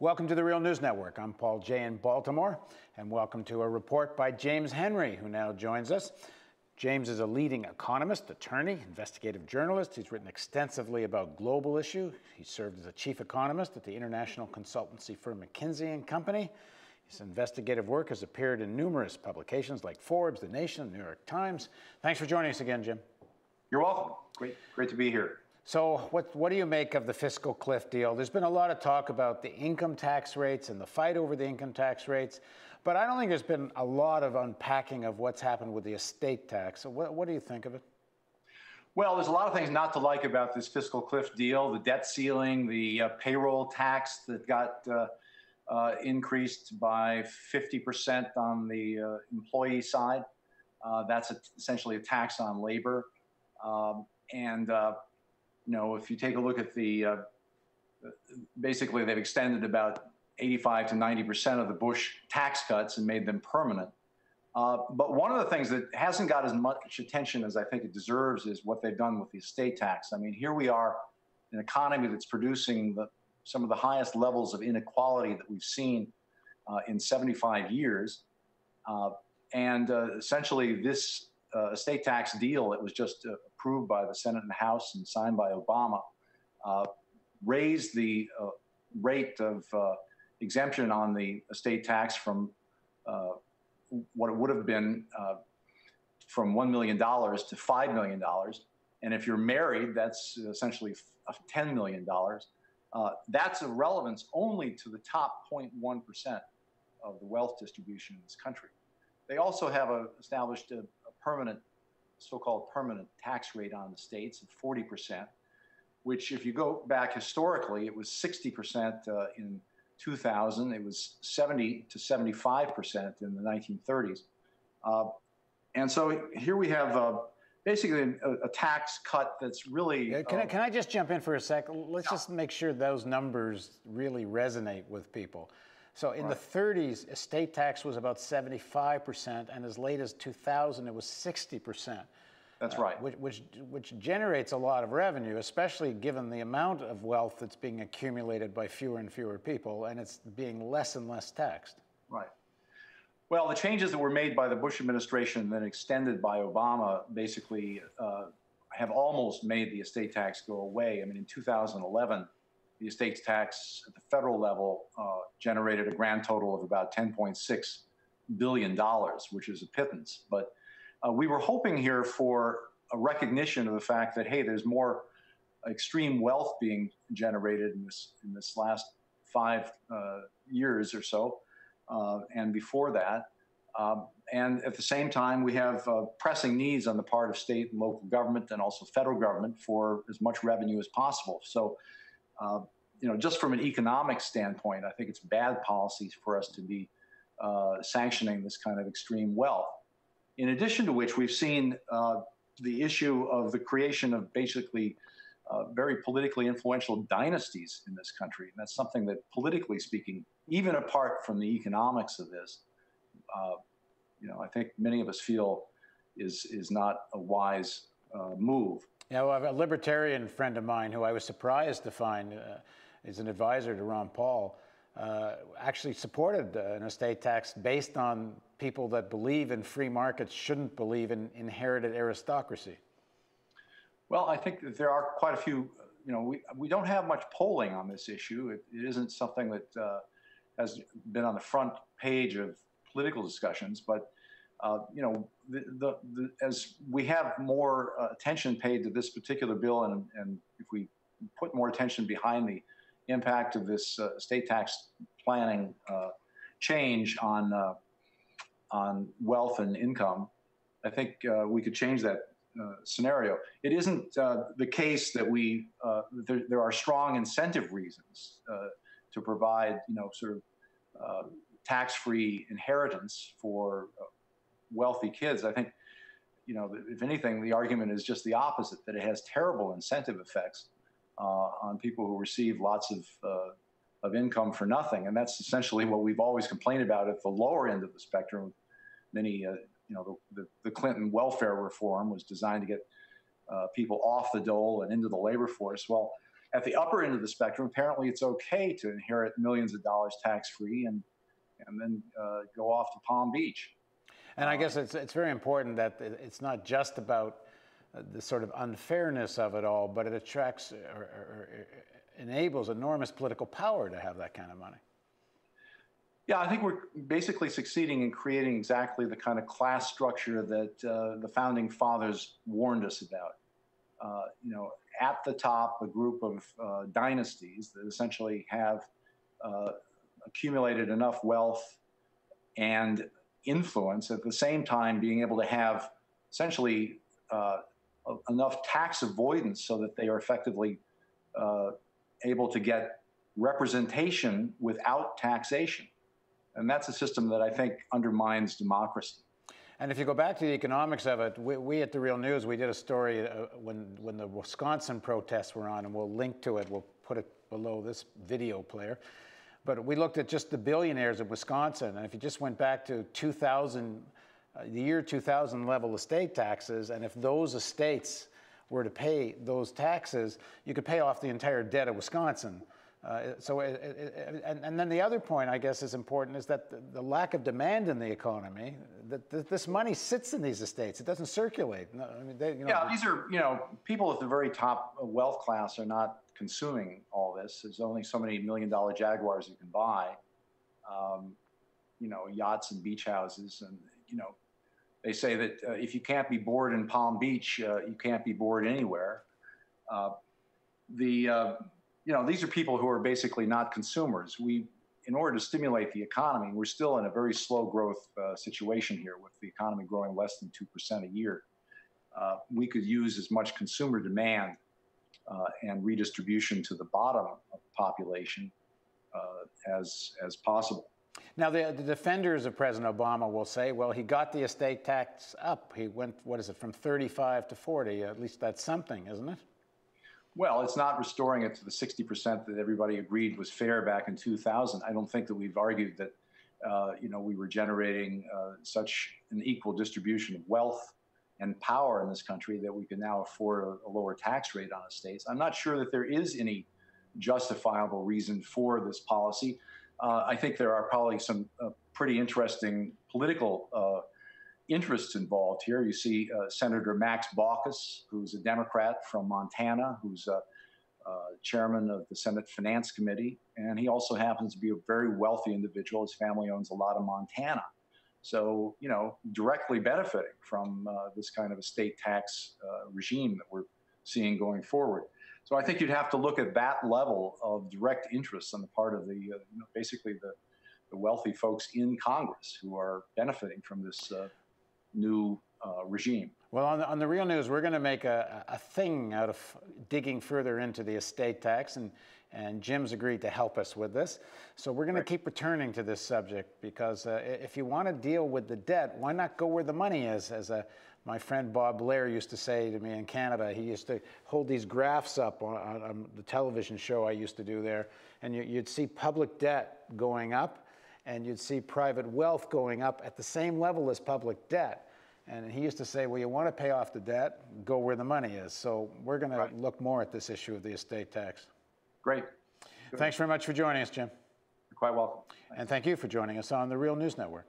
Welcome to the Real News Network. I'm Paul Jay in Baltimore, and welcome to a report by James Henry, who now joins us. James is a leading economist, attorney, investigative journalist. He's written extensively about global issues. He served as a chief economist at the international consultancy firm McKinsey & Company. His investigative work has appeared in numerous publications like Forbes, The Nation, New York Times. Thanks for joining us again, Jim. You're welcome. Great to be here. So what do you make of the fiscal cliff deal? There's been a lot of talk about the income tax rates and the fight over the income tax rates, but I don't think there's been a lot of unpacking of what's happened with the estate tax. So what do you think of it? Well, there's a lot of things not to like about this fiscal cliff deal: the debt ceiling, the payroll tax that got increased by 50% on the employee side. That's essentially a tax on labor. If you take a look at basically they've extended about 85 to 90% of the Bush tax cuts and made them permanent. But one of the things that hasn't got as much attention as I think it deserves is what they've done with the estate tax. I mean, here we are, an economy that's producing some of the highest levels of inequality that we've seen in 75 years. Essentially this estate tax deal that was just approved by the Senate and House and signed by Obama raised the rate of exemption on the estate tax from what it would have been from $1 million to $5 million. And if you're married, that's essentially $10 million. That's of relevance only to the top 0.1% of the wealth distribution in this country. They also have established a permanent, so-called permanent tax rate on the states of 40%, which if you go back historically, it was 60% in 2000. It was 70 to 75% in the 1930s. And so here we have basically a tax cut that's really... Can I just jump in for a second? Let's just make sure those numbers really resonate with people. So in the 30s, estate tax was about 75%, and as late as 2000, it was 60%. That's right. Which generates a lot of revenue, especially given the amount of wealth that's being accumulated by fewer and fewer people, and it's being less and less taxed. Right. Well, the changes that were made by the Bush administration and then extended by Obama basically have almost made the estate tax go away. I mean, in 2011, the estate tax at the federal level generated a grand total of about $10.6 billion, which is a pittance. But we were hoping here for a recognition of the fact that, hey, there's more extreme wealth being generated in this last 5 years or so, and before that. And at the same time, we have pressing needs on the part of state and local government and also federal government for as much revenue as possible. So just from an economic standpoint, I think it's bad policy for us to be sanctioning this kind of extreme wealth. In addition to which, we've seen the issue of the creation of basically very politically influential dynasties in this country. And that's something that, politically speaking, even apart from the economics of this, I think many of us feel is not a wise move. Yeah, well, I have a libertarian friend of mine who I was surprised to find is an advisor to Ron Paul, actually supported an estate tax based on people that believe in free markets shouldn't believe in inherited aristocracy. Well, I think that there are quite a few, we don't have much polling on this issue. It isn't something that has been on the front page of political discussions, but as we have more attention paid to this particular bill, and if we put more attention behind the impact of this estate tax planning change on wealth and income, I think we could change that scenario. It isn't the case that there are strong incentive reasons to provide, tax-free inheritance for wealthy kids. I think, if anything, the argument is just the opposite, that it has terrible incentive effects on people who receive lots of income for nothing. And that's essentially what we've always complained about at the lower end of the spectrum. Many, the Clinton welfare reform was designed to get people off the dole and into the labor force. Well, At the upper end of the spectrum, apparently it's okay to inherit millions of dollars tax-free and then go off to Palm Beach. And I guess it's very important that it's not just about the sort of unfairness of it all, but it attracts or enables enormous political power to have that kind of money. Yeah, I think we're basically succeeding in creating exactly the kind of class structure that the founding fathers warned us about. At the top, a group of dynasties that essentially have accumulated enough wealth and influence, at the same time being able to have essentially enough tax avoidance so that they are effectively able to get representation without taxation. And that's a system that I think undermines democracy. And if you go back to the economics of it, we at The Real News, we did a story when the Wisconsin protests were on, and we'll link to it. We'll put it below this video player. But we looked at just the billionaires of Wisconsin. And if you just went back to 2000, the year 2000 level estate taxes, and if those estates were to pay those taxes, you could pay off the entire debt of Wisconsin. And then the other point, I guess, is important is that the lack of demand in the economy, that this money sits in these estates. It doesn't circulate. No, I mean, yeah, these are, people at the very top wealth class are not consuming all this. There's only so many $1 million Jaguars you can buy, yachts and beach houses. And, they say that if you can't be bored in Palm Beach, you can't be bored anywhere. These are people who are basically not consumers. In order to stimulate the economy, we're still in a very slow growth situation here with the economy growing less than 2% a year. We could use as much consumer demand and redistribution to the bottom of the population as possible. Now, the defenders of President Obama will say, well, he got the estate tax up. He went, from 35 to 40. At least that's something, isn't it? Well, it's not restoring it to the 60% that everybody agreed was fair back in 2000. I don't think that we've argued that, we were generating such an equal distribution of wealth and power in this country that we can now afford a lower tax rate on estates. I'm not sure that there is any justifiable reason for this policy. I think there are probably some pretty interesting political interests involved here. You see Senator Max Baucus, who's a Democrat from Montana, who's chairman of the Senate Finance Committee, and he also happens to be a very wealthy individual. His family owns a lot of Montana. So, directly benefiting from this kind of estate tax regime that we're seeing going forward. So I think you'd have to look at that level of direct interest on the part of basically the wealthy folks in Congress who are benefiting from this new regime. Well, on the Real News, we're going to make a thing out of digging further into the estate tax, and Jim's agreed to help us with this. So we're going to keep returning to this subject because if you want to deal with the debt, why not go where the money is? As my friend Bob Blair used to say to me in Canada, he used to hold these graphs up on the television show I used to do there, and you'd see public debt going up, and you'd see private wealth going up at the same level as public debt. And he used to say, well, you want to pay off the debt, go where the money is. So we're going to look more at this issue of the estate tax. Great. Thanks very much for joining us, Jim. You're quite welcome. And thank you for joining us on the Real News Network.